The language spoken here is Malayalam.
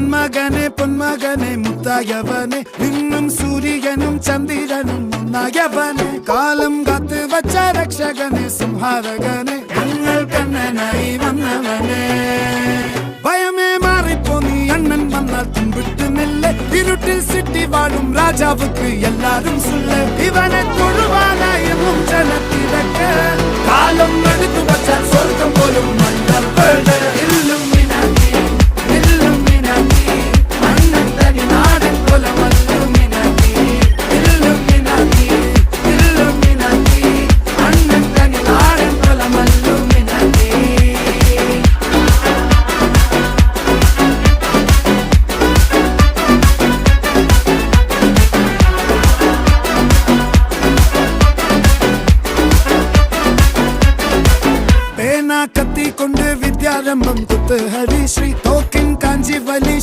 നന്മകനെ പൊന്മകനെ മുത്തായവനെ നിന്നും സൂര്യനും ചന്ദ്രനും ഒന്നായവനെ കാലം കാത്ത് വച്ച രക്ഷകനെ സംഹാരകനെ ഞങ്ങൾ കണ്ണനായി വന്നവനെ ഭയമേ മാറിപ്പോ നീ അണ്ണൻ വന്നാൽ തുമ്പിട്ട് നെല്ല് ഇരുട്ടിൽ സിറ്റി വാഴും രാജാവുക്ക് എല്ലാരും സുല്ല ഇവനെ തൊഴുവാനായും ജനത്തിരക്ക് കാലം എടുത്തു വച്ചാൽ സ്വർഗം പോലും മണ്ണൽ വീട് കത്തിക്കൊണ്ട് വിദ്യാരംഭം കുത്ത് ഹരിശ്രീ തോക്കിൻ കാഞ്ചി വലി